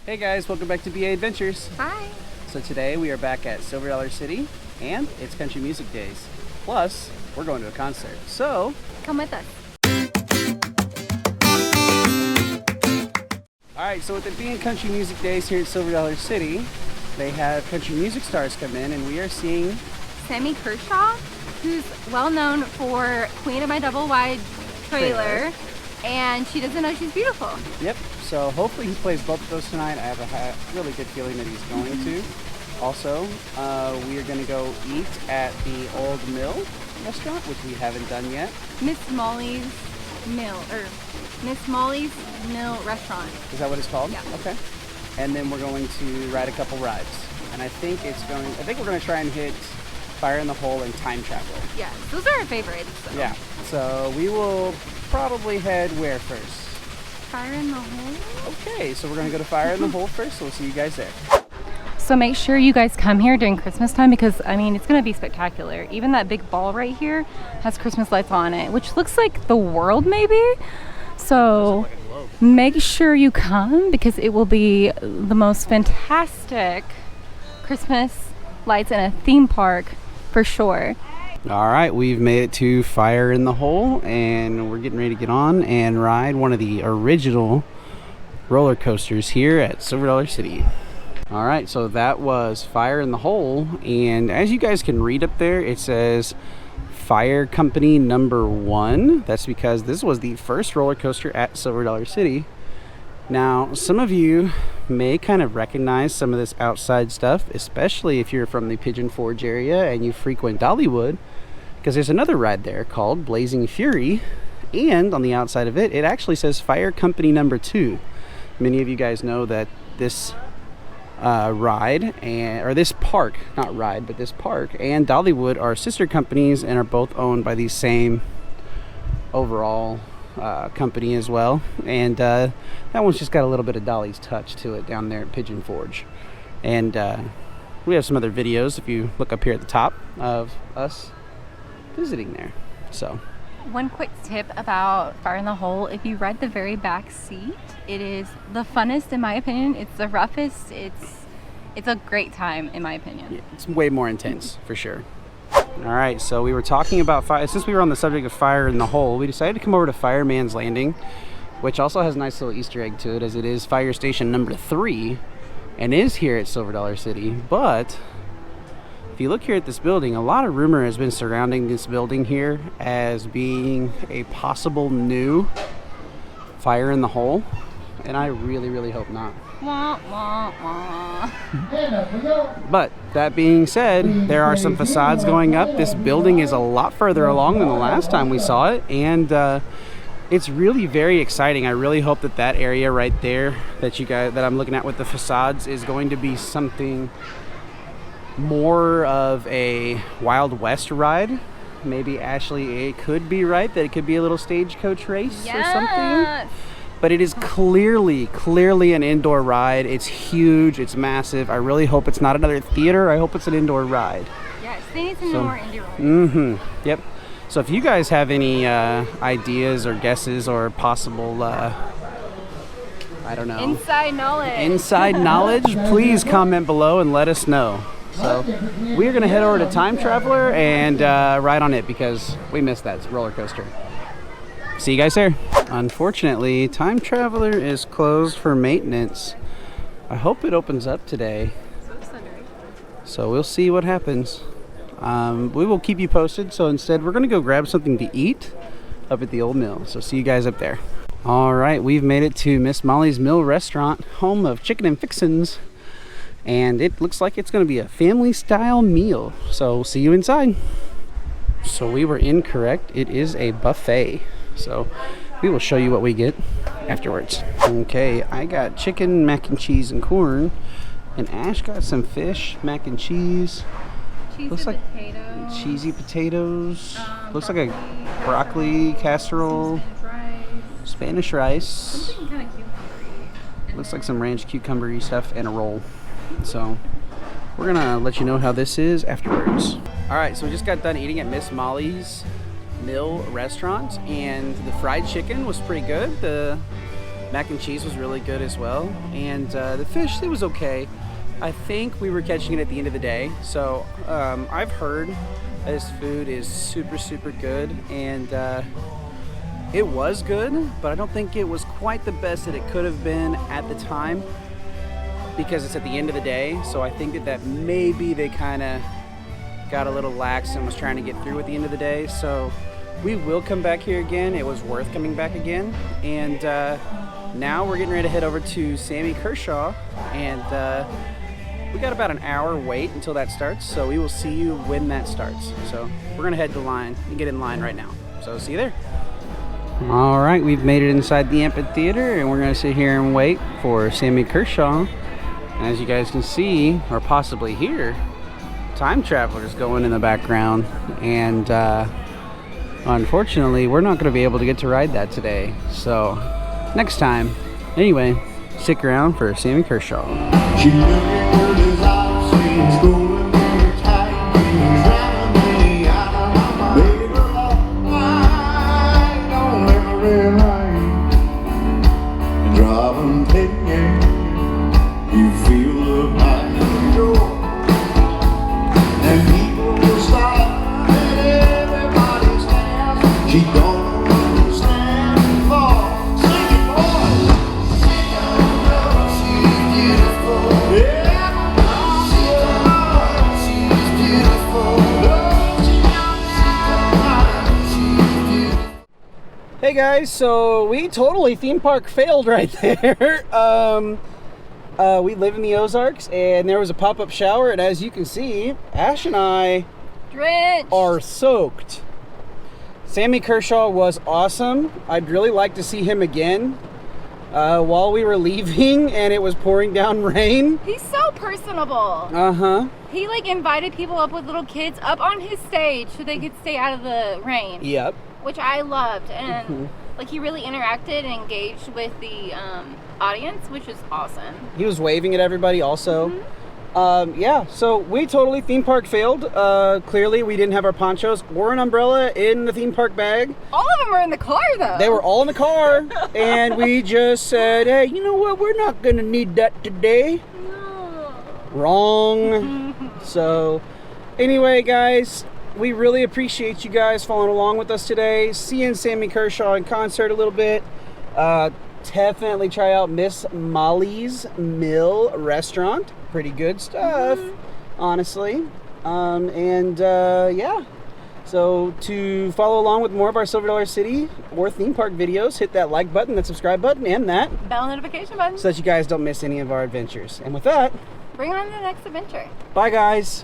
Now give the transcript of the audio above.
Hey guys, welcome back to BA Adventures. Hi. So today we are back at Silver Dollar City and it's Country Music Days. Plus, we're going to a concert. So, Come with us. alright, so with it being Country Music Days here at Silver Dollar City, they have country music stars come in and we are seeing Sammy Kershaw, who's well known for Queen of My Double Wide trailer, and she doesn't know she's beautiful. Yep, so hopefully he plays both of those tonight. I have a really good feeling that he's going to. Also, we are going to go eat at the Old Mill restaurant, which we haven't done yet. Miss Molly's Mill restaurant. Is that what it's called? Yeah. Okay. And then we're going to ride a couple rides. And I think we're going to try and hit Fire in the Hole and Time Traveler. Yeah, those are our favorites. So. Yeah. So we will probably head where first? Fire in the Hole? Okay, so we're going to go to Fire in the Hole first, so we'll see you guys there. So make sure you guys come here during Christmas time because, I mean, it's going to be spectacular. Even that big ball right here has Christmas lights on it, which looks like the world maybe. So make sure you come because it will be the most fantastic Christmas lights in a theme park for sure. All right, we've made it to Fire in the Hole and we're getting ready to get on and ride one of the original roller coasters here at Silver Dollar City. All right, so that was Fire in the Hole, and as you guys can read up there, it says Fire Company number 1. That's because this was the first roller coaster at Silver Dollar City. Now, some of you may kind of recognize some of this outside stuff, especially if you're from the Pigeon Forge area and you frequent Dollywood, because there's another ride there called Blazing Fury, and on the outside of it, it actually says Fire Company number 2. Many of you guys know that this this park and Dollywood are sister companies and are both owned by the same overall company as well, and that one's just got a little bit of Dolly's touch to it down there at Pigeon Forge. And we have some other videos if you look up here at the top of us visiting there. So one quick tip about Fire in the Hole: if you ride the very back seat, it is the funnest in my opinion. It's the roughest. It's a great time in my opinion. Yeah, it's way more intense for sure. All right, so we were talking about fire. Since we were on the subject of Fire in the Hole, we decided to come over to Firemans Landing, which also has a nice little Easter egg to it, as it is fire station number 3 and is here at Silver Dollar City. But if you look here at this building, a lot of rumor has been surrounding this building here as being a possible new Fire in the Hole, and I really, really hope not. Wah, wah, wah. But that being said, there are some facades going up. This building is a lot further along than the last time we saw it, and it's really very exciting. I really hope that that area right there that I'm looking at with the facades is going to be something more of a Wild West ride. Maybe Ashley could be right that it could be a little stagecoach race or something. But it is clearly an indoor ride. It's huge, it's massive. I really hope it's not another theater. I hope it's an indoor ride. Yes, they need some more indoor rides. Yep. So if you guys have any ideas or guesses or possible, I don't know, inside knowledge, please comment below and let us know. So we're gonna head over to Time Traveler and ride on it because we missed that roller coaster. See you guys there. Unfortunately, Time Traveler is closed for maintenance. I hope it opens up today. So we'll see what happens. We will keep you posted. So instead, we're gonna go grab something to eat up at the Old Mill. So see you guys up there. All right, we've made it to Miss Molly's Mill restaurant, home of chicken and fixins. And it looks like it's gonna be a family style meal. So see you inside. So we were incorrect. It is a buffet. So we will show you what we get afterwards. Okay, I got chicken, mac and cheese, and corn. And Ash got some fish, mac and cheese. Looks like potatoes. Cheesy potatoes. Looks like a broccoli casserole. Spanish rice. Something kind of cucumbery. Looks like some ranch cucumbery stuff and a roll. So we're gonna let you know how this is afterwards. All right, so we just got done eating at Miss Molly's Mill restaurant, and the fried chicken was pretty good. The Mac and cheese was really good as well. And the fish, it was okay. I think we were catching it at the end of the day. So I've heard this food is super, super good. And it was good, but I don't think it was quite the best that it could have been at the time, because it's at the end of the day. So I think that maybe they kind of got a little lax and was trying to get through at the end of the day. So we will come back here again. It was worth coming back again. And now we're getting ready to head over to Sammy Kershaw, and we got about an hour wait until that starts. So we will see you when that starts. So we're gonna head to line and get in line right now. So see you there. All right, we've made it inside the amphitheater, and we're gonna sit here and wait for Sammy Kershaw. As you guys can see, or possibly hear, time travelers going in the background, and unfortunately we're not going to be able to get to ride that today, so next time. Anyway, stick around for Sammy Kershaw. Hey guys, so we totally theme park failed right there. We live in the Ozarks, and there was a pop-up shower, and as you can see, Ash and I drenched, are soaked. Sammy Kershaw was awesome. I'd really like to see him again. While we were leaving and it was pouring down rain. He's so personable. Uh-huh. He like invited people up with little kids up on his stage so they could stay out of the rain. Yep. Which I loved, and like he really interacted and engaged with the audience, which is awesome. He was waving at everybody also. Yeah, so we totally theme park failed. Clearly we didn't have our ponchos or an umbrella in the theme park bag. All of them were in the car though. They were all in the car, and we just said, hey, you know what, we're not gonna need that today. No. Wrong. So anyway guys, we really appreciate you guys following along with us today, seeing Sammy Kershaw in concert a little bit. Definitely try out Miss Molly's Mill restaurant. Pretty good stuff, honestly. Yeah. So to follow along with more of our Silver Dollar City or theme park videos, hit that like button, that subscribe button, and that bell notification button, so that you guys don't miss any of our adventures. And with that, bring on the next adventure. bye guys.